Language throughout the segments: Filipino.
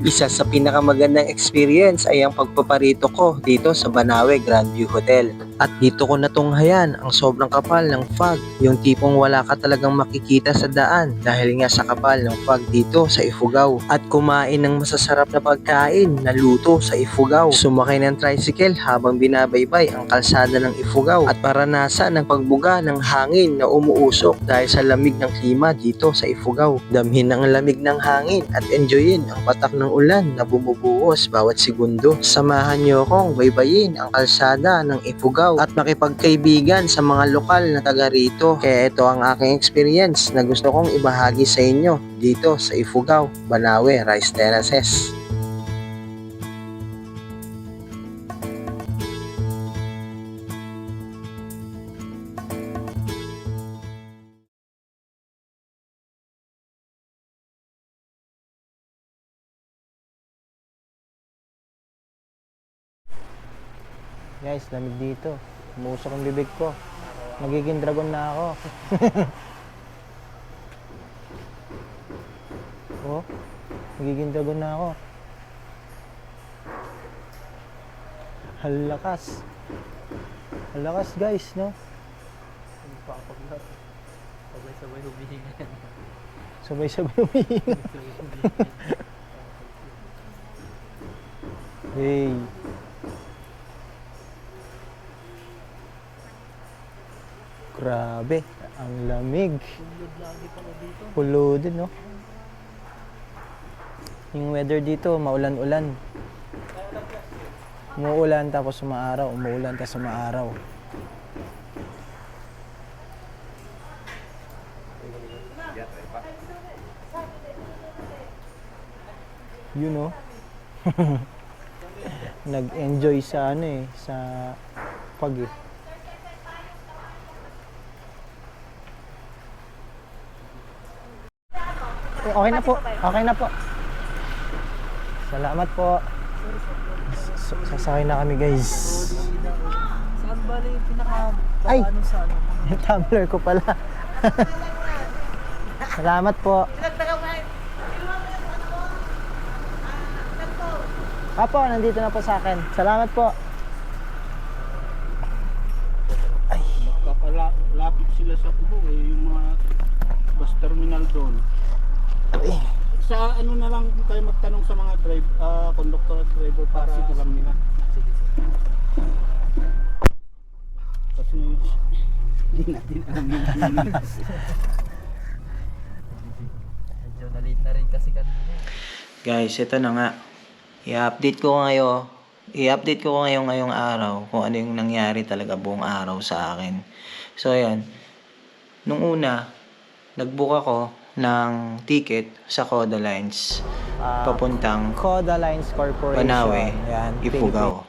Isa sa pinakamagandang experience ay ang pagpaparito ko dito sa Banawe Grandview Hotel. At dito ko natunghayan ang sobrang kapal ng fog, yung tipong wala ka talagang makikita sa daan dahil nga sa kapal ng fog dito sa Ifugao. At kumain ng masasarap na pagkain na luto sa Ifugao. Sumakay ng tricycle habang binabaybay ang kalsada ng Ifugao at maranasan ng pagbuga ng hangin na umuusok dahil sa lamig ng klima dito sa Ifugao. Damhin ang lamig ng hangin at enjoyin ang patak ng ulan na bumubuhos bawat segundo. Samahan niyo akong baybayin ang kalsada ng Ifugao at makipagkaibigan sa mga lokal na taga rito. Kaya ito ang aking experience na gusto kong ibahagi sa inyo dito sa Ifugao, Banawe, Rice Terraces. Guys, lamig dito. Umusok ang bibig ko. Magiging dragon na ako. Oh, magiging dragon na ako. Halakas. Halakas guys, no? Sabay-sabay humihinga. Sabay-sabay humihinga. Hey. Grabe, ang lamig. Puludin, no? Yung weather dito, maulan-ulan. Umuulan tapos umaaraw, umuulan tapos umaaraw. You know? Nag-enjoy sa ano eh, sa pag eh. Okay na po. Okay na po. Salamat po. Sasakay na kami, guys. Saan ba yung pinaka Ay! ano sa ano? Yung tumbler ko pala. Salamat po. Apo, nandito na po sa akin. Salamat po. Kapalapit sila sa Cebu eh, yung mga bus terminal doon. Ay. Sa ano na lang kayo magtanong sa mga conductor at driver para alam nila. Kasi hindi natin alam yung Medyo na-late na rin kasi kanina. Guys, ito na nga. I-update ko ngayong araw kung ano yung nangyari talaga buong araw sa akin. So ayan, nung una, nag-book ako ng ticket sa Coda Lines papuntang Coda Lines Corporation. Banawe, Yan, Ifugao.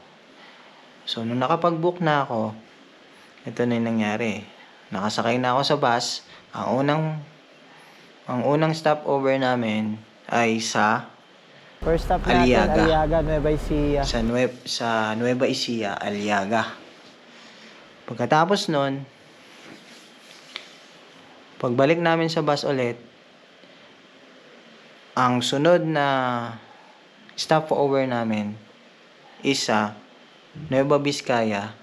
So nung nakapag-book na ako, ito na yung nangyari. Nakasakay na ako sa bus. Ang unang stopover namin ay sa First stop natin, Aliaga, Nueva Ecija. sa Nueva Ecija, Aliaga. Pagkatapos nun, pagbalik namin sa bus ulit, ang sunod na stopover namin is sa Nueva Vizcaya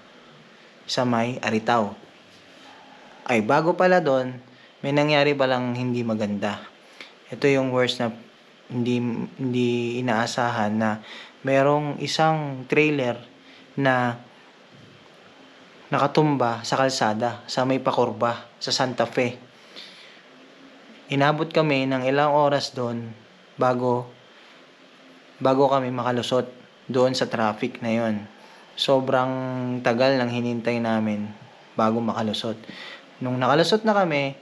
sa may Aritao. Ay, bago pala doon, may nangyari palang hindi maganda. Ito yung worst na hindi inaasahan na merong isang trailer na nakatumba sa kalsada sa may pakurba sa Santa Fe. Inabot kami ng ilang oras doon bago kami makalusot doon sa traffic na yon. Sobrang tagal ng hinintay namin bago makalusot. Nung nakalusot na kami,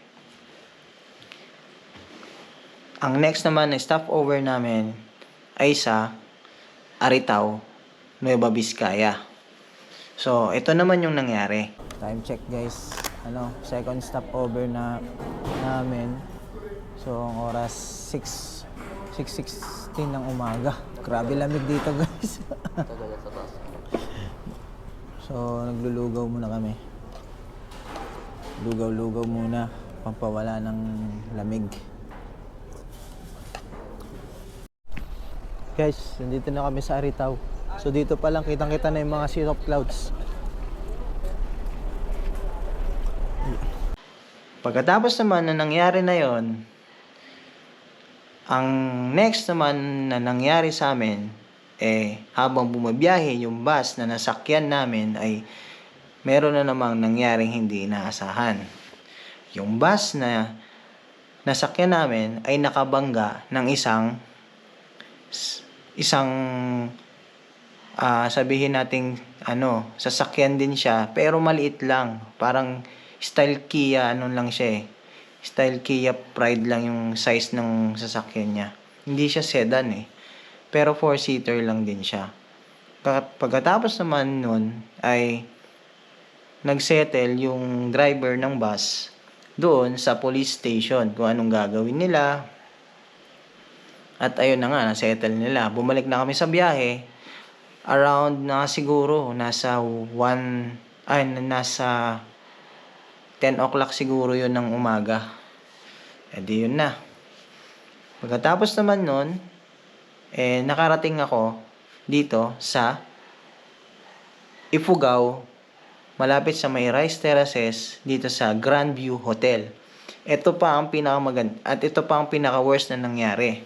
ang next naman na stopover namin ay sa Aritao, Nueva Vizcaya. So, ito naman yung nangyari. Time check, guys. Second stopover na namin. So, ang oras 6:16 ng umaga. Grabe lamig dito, guys. So, naglulugaw muna kami. Lugaw-lugaw muna, pampawala ng lamig. Guys, nandito na kami sa Aritaw. So dito pa lang kitang-kita na yung mga cirrus clouds. Pagkatapos naman na nangyari na yon, ang next naman na nangyari sa amin, habang bumabiyahe yung bus na nasakyan namin ay meron na namang nangyaring hindi inaasahan. Yung bus na nasakyan namin ay nakabangga ng isang sabihin nating sasakyan din siya pero maliit lang, parang style Kia lang siya style Kia Pride lang yung size ng sasakyan niya, hindi siya sedan pero 4-seater lang din siya. Pagkatapos naman nun ay nagsettle yung driver ng bus doon sa police station kung anong gagawin nila. At ayun na nga, nasettle nila. Bumalik na kami sa biyahe. Around na siguro, nasa 10 o'clock siguro yun ng umaga. Di yun na. Pagkatapos naman nun, nakarating ako dito sa Ifugao, malapit sa may Rice Terraces, dito sa Grandview Hotel. Ito pa ang pinakamaganda at ito pa ang pinaka-worst na nangyari.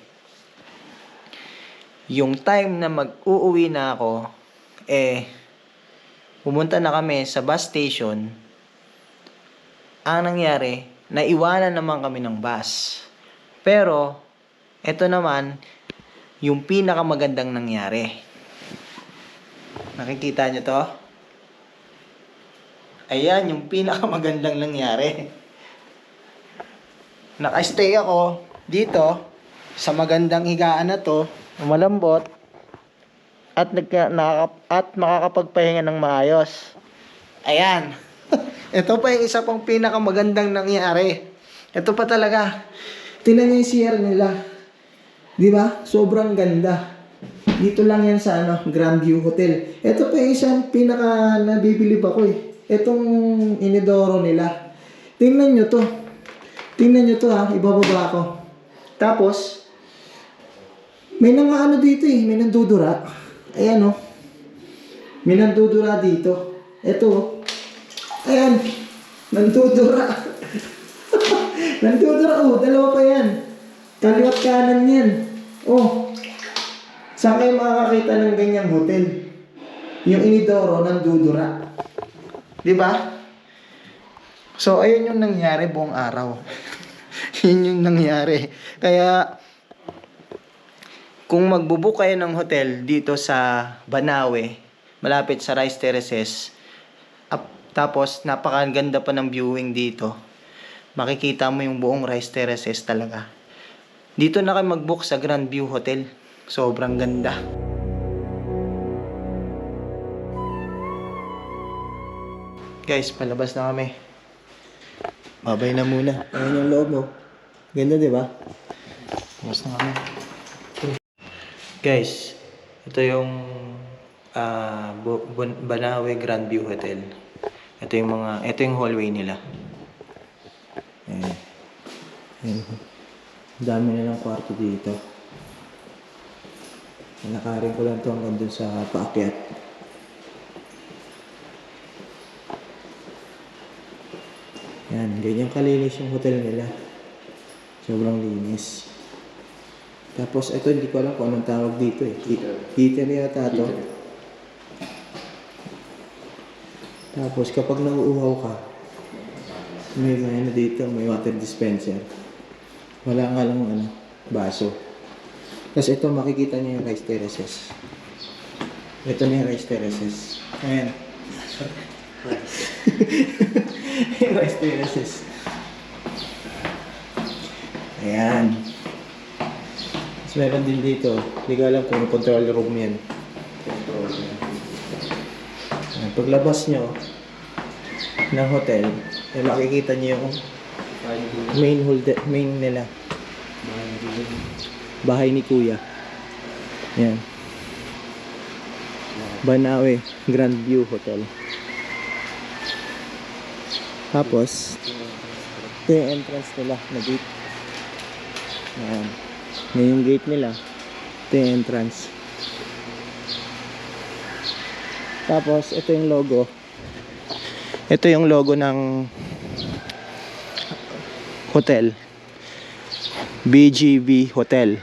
Yung time na mag-uuwi na ako, pumunta na kami sa bus station. Ang nangyari, naiwanan naman kami ng bus. Pero, ito naman, yung pinakamagandang nangyari. Nakikita nyo to? Ayan, yung pinakamagandang nangyari. Naka-stay ako dito sa magandang higaan na to, malambot, at makakapagpahinga ng maayos. Ayan. Ito pa yung isa pang pinakamagandang nangyari. Ito pa talaga. Tingnan niyo yung CR nila. Di ba? Sobrang ganda. Dito lang yan sa Grandview Hotel. Ito pa yung isang pinaka nabibilib ako Itong inidoro nila. Tingnan nyo to. Tingnan nyo to ibababa ko. Tapos, may nang dito may nandudura. Ayan may nandudura dito. Ito ayan. Nandudura. Nandudura dalawa pa yan. Kaliwat kanan yan. Saan kayo makakakita ng ganyang hotel? Yung inidoro nandudura. Diba? So, ayun yung nangyari buong araw. Yun yung nangyari. Kaya, kung magbubook kayo ng hotel dito sa Banawe, malapit sa Rice Terraces, tapos napakaganda pa ng viewing dito, makikita mo yung buong Rice Terraces talaga. Dito na kayo mag-book sa Grandview Hotel. Sobrang ganda. Guys, palabas na kami. Babay na muna. Ayan yung loob mo. Ganda, di ba? Palabas na kami. Guys, ito yung Banawe Grandview Hotel. Ito yung hallway nila. Ayan. Dami na ng kwarto dito. Nakarin ko lang ito hanggang dun sa paakyat. Yan, ganyan kalinis yung hotel nila. Sobrang linis. Tapos, ito hindi ko alam kung anong tawag dito Heater yata ito. Tapos, kapag nauuhaw ka, may dito, may water dispenser. Wala nga lang baso. Tapos ito, makikita niyo yung Rice Terraces. Ito na yung Rice Terraces. Ayan. Yung Rice Terraces. Ayan. Tapos meron din dito. Hindi ko alam kung control room yan. Ayan. Paglabas nyo ng hotel, makikita niyo yung main nila. Bahay ni Kuya. Yan. Banawe Grandview Hotel. Tapos, ito yung entrance nila na gate. Yan. Yan yung gate nila. Ito Ito yung entrance. Tapos, ito yung logo. Ito yung logo ng hotel. BGV Hotel.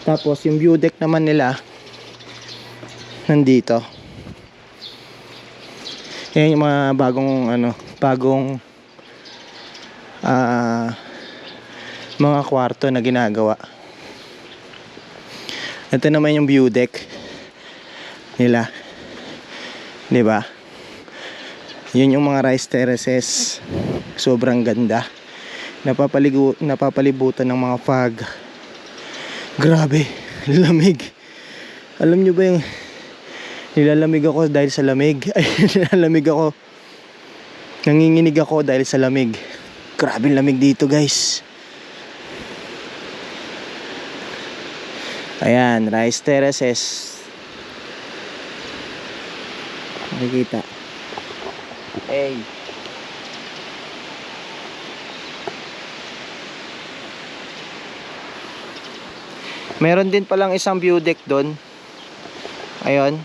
Tapos, yung view deck naman nila, nandito. Yan yung mga bagong mga kwarto na ginagawa. Ito naman yung view deck nila. 'Di ba? Yun yung mga rice terraces. Sobrang ganda. Napapalibutan ng mga fog. Grabe, lamig. Alam nyo ba yung nilalamig ako dahil sa lamig? Ay, nilalamig ako. Nanginginig ako dahil sa lamig. Grabe lamig dito, guys. Ayan, rice terraces. Nakikita. Hey. Meron din palang isang view deck doon. Ayun.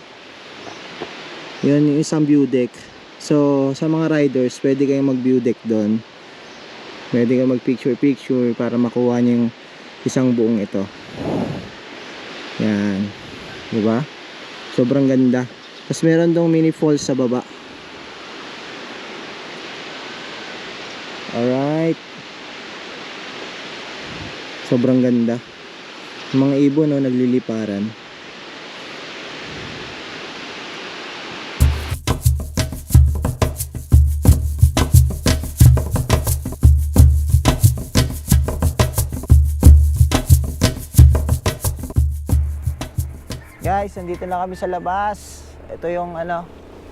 Yun yung isang view deck. So, sa mga riders, pwede kayong mag-view deck doon. Pwede kayong mag-picture-picture para makuha nyo yung isang buong ito. Yan. Diba? Sobrang ganda. Tapos meron dong mini falls sa baba. Alright. Sobrang ganda. Mga ibon, no, nagliliparan. Guys, nandito na kami sa labas. Ito yung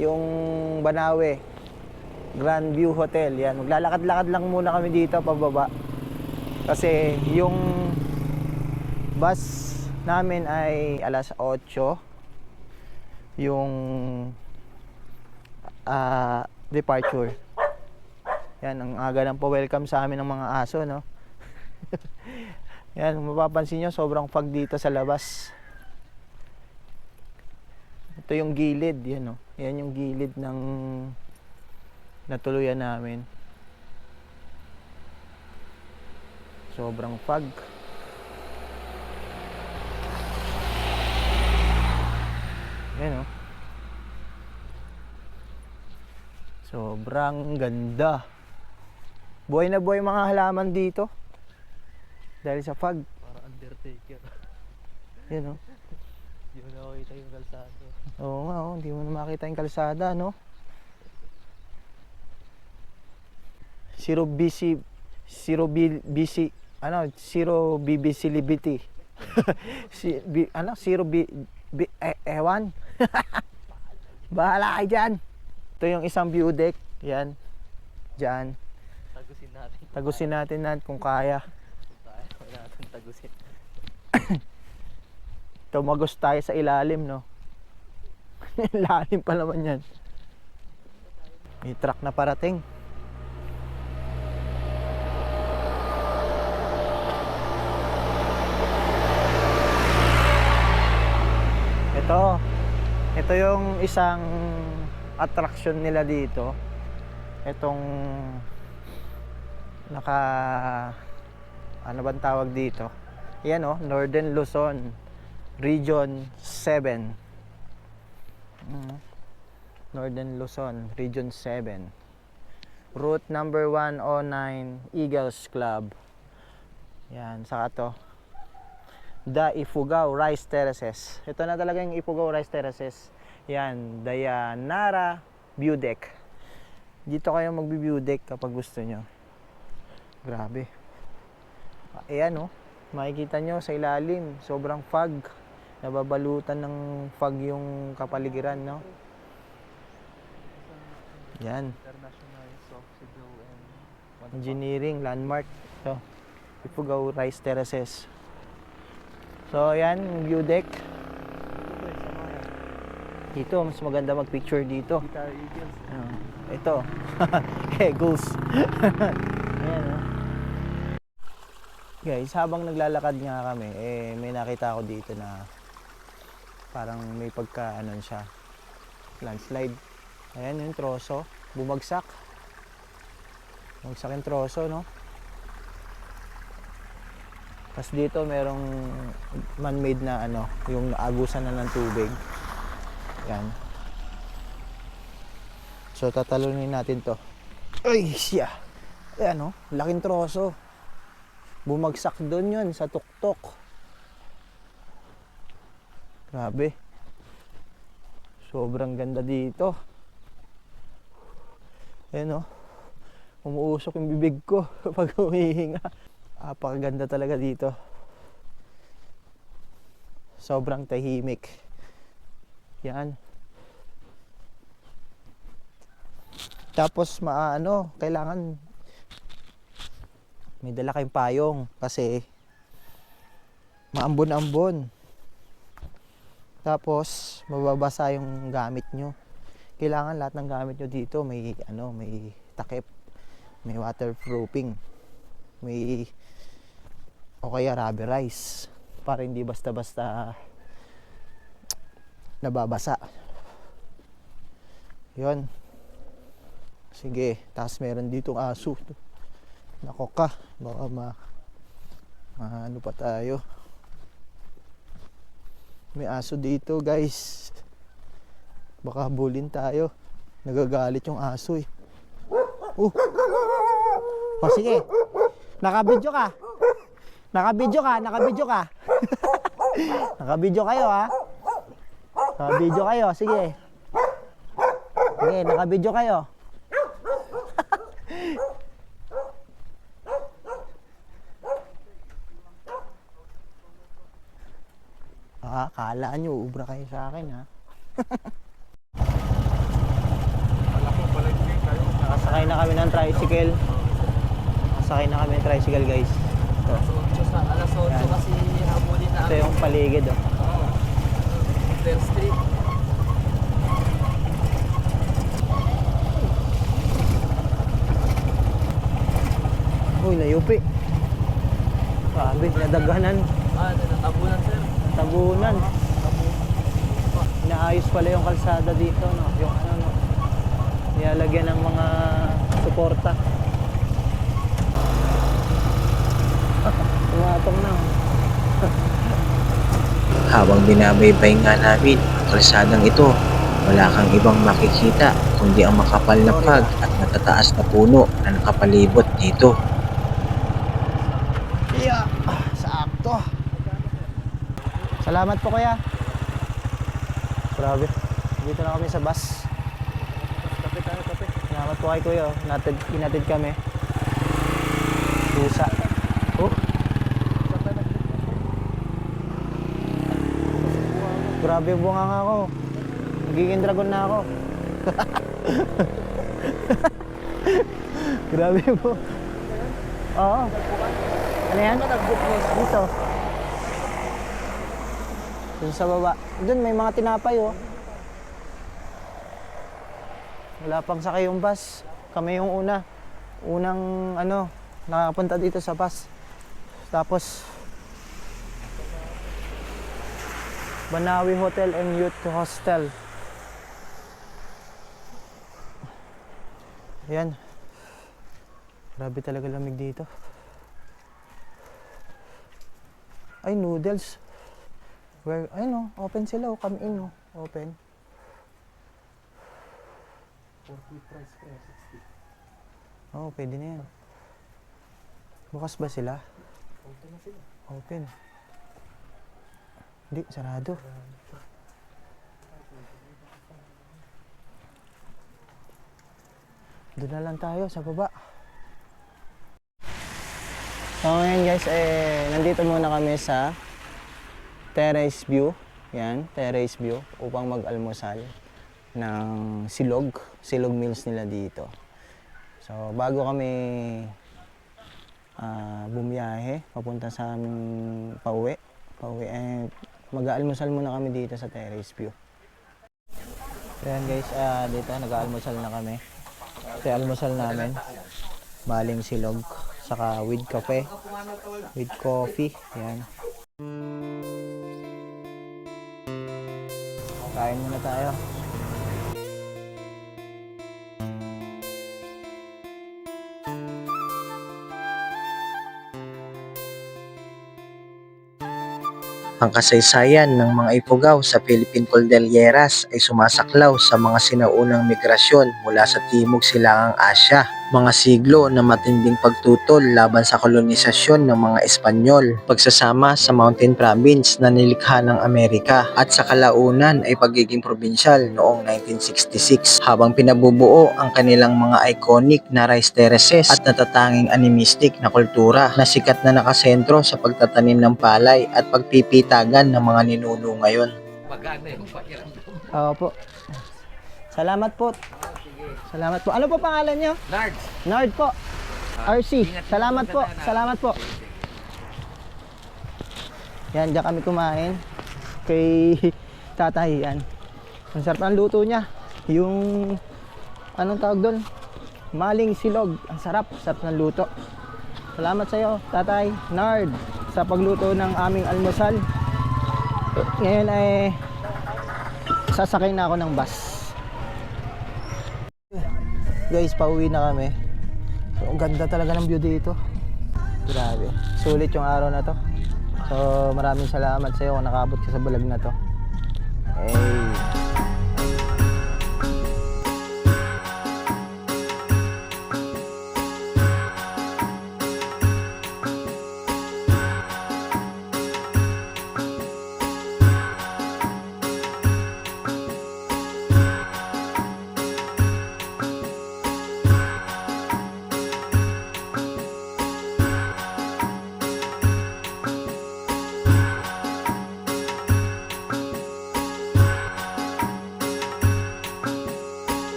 yung Banawe Grand View Hotel. Yan, maglalakad-lakad lang muna kami dito pababa. Kasi yung bus namin ay alas 8 yung departure. Yan, ang aga ng pa-welcome sa amin ng mga aso, no? Yan, mapapansin nyo, sobrang fog dito sa labas. Ito yung gilid, yan, no? Yan yung gilid ng natuluyan namin. Sobrang fog. Yan, no? Sobrang ganda. Buhay na buhay mga halaman dito dahil sa fog. Para Undertaker. Yan, no? Hindi mo na makita yung kalsado. Oo nga, oh, hindi mo na makita yung kalsada, no? Zero visibility. Ewan. Bahala kayo dyan. Ito yung isang view deck. Yan. Dyan. Tagusin natin kung kaya. Kaya natin tagusin. Tumagos tayo sa ilalim, no? Lalim pa naman yan. May truck na parating. Ito yung isang attraction nila dito. Itong ano bang tawag dito? Yan, oh, Northern Luzon Region 7. Northern Luzon Region 7. Route number 109 Eagles Club. Yan, saka to. The Ifugao Rice Terraces. Ito na talaga yung Ifugao Rice Terraces. Yan, Dayanara View Deck. Dito kayo magbi-view deck kapag gusto nyo. Grabe. Ayan, oh. Makikita nyo sa ilalim, sobrang fog. Nababalutan ng fog yung kapaligiran, no? Yan. International Soft Sigaw and Engineering landmark. So, Ifugao Rice Terraces. So, yan, yung view deck. Dito, mas maganda mag-picture dito. Guitar Eagles. Ito. Eagles. Ayan, oh. Guys, habang naglalakad nga kami, may nakita ako dito na parang may pagka ano siya, landslide. Ayan yung troso, bumagsak. Bumagsak yung troso, no? Tapos dito merong man-made na ano, yung naagusan na ng tubig. Yan. So tatalunin natin to. Ay, siya. Ayan, no? Laking troso. Bumagsak doon yun sa tuktok. Grabe. Sobrang ganda dito. Ayan, no? Umuusok yung bibig ko pag humihinga. Apakaganda talaga dito. Sobrang tahimik. Yan. Tapos kailangan may dala kayong payong kasi maambon-ambon. Tapos mababasa yung gamit nyo. Kailangan lahat ng gamit nyo dito may takip, may waterproofing, may o kaya rubberize para hindi basta-basta nababasa. Yun. Sige, tapos meron ditong aso. Nako ka, baka ano pa tayo. May aso dito, guys. Baka bulin tayo. Nagagalit yung aso eh. Oh, sige. Nakabidyo ka. Nakabidyo ka. Nakabidyo kayo, ha. Nakabidyo kayo, sige. Sige, nakabidyo kayo. Kala nyo, ubra kayo sa akin, ha. Nakasakay na kami ng tricycle. Nakasakay na kami ng tricycle, guys. Ito. Alas 8 kasi habulin na. Ito yung paligid, oh. Fair Street. Uy, nayupi. Grabe, nadaganan. Natabunan, sir. Tabunan. Inaayos pala yung kalsada dito, no? Yung no? Nilalagyan ng mga suporta. Tumatong na. Habang binabaybay nga namin ang kalsadang ito, wala kang ibang makikita kundi ang makapal na fog at matataas na puno na nakapalibot dito. Yeah, sakto. Salamat po, kuya. Grabe. Dito na kami sa bus. Kape tayo, kape. Salamat po kay kuya. Inatid kami. Pusa. Oh. Grabe yung bunga nga ako. Nagiging dragon na ako. Grabe po. Oo. Ano yan? Dito. Dun sa baba. Dun may mga tinapay, oh. Wala pang sakay yung bus. Kami yung unang nakapunta dito sa bus. Tapos Banawi Hotel and Youth Hostel. Ayan. Grabe talaga lamig dito. Ay, noodles. Open sila, come in, open. 40 price pre, 60. Oo, pwede na yan. Bukas ba sila? Open na sila. Open. Hindi, sarado. Doon na lang tayo sa baba. So ngayon guys, nandito muna kami sa Terrace View. Yan, Terrace View upang mag-almusal ng silog meals nila dito. So bago kami bumiyahe papunta sa aming pauwi, mag-aalmusal muna kami dito sa Terrace View. Ayan guys, dito nag-aalmusal na kami. Ito yung almusal namin, baling silog. saka with kape, with coffee. Yan. Kain muna tayo. Ang kasaysayan ng mga Ifugao sa Philippine Cordilleras ay sumasaklaw sa mga sinaunang migrasyon mula sa Timog Silangang Asya. Mga siglo na matinding pagtutol laban sa kolonisasyon ng mga Espanyol, pagsasama sa Mountain Province na nilikha ng Amerika at sa kalaunan ay pagiging probinsyal noong 1966 habang pinabubuo ang kanilang mga iconic na rice terraces at natatanging animistic na kultura na sikat na nakasentro sa pagtatanim ng palay at pagpipitagan ng mga ninuno ngayon. Opo. Salamat po. Salamat po. Ano po pangalan niyo? Nard! Nard po. RC. Salamat po. Salamat po. Yan, diyan kami kumain. Kay tatay yan. Ang sarap ng luto niya. Yung, anong tawag doon? Maling silog. Ang sarap. Sarap ng luto. Salamat sa iyo, tatay Nard, sa pagluto ng aming almusal. Ngayon ay sasakay na ako ng bus. Guys, pauwi na kami. So, ang ganda talaga ng view dito. Grabe. Sulit yung araw na to. So, maraming salamat sa iyo kung nakabot ka sa vlog na to. Hey.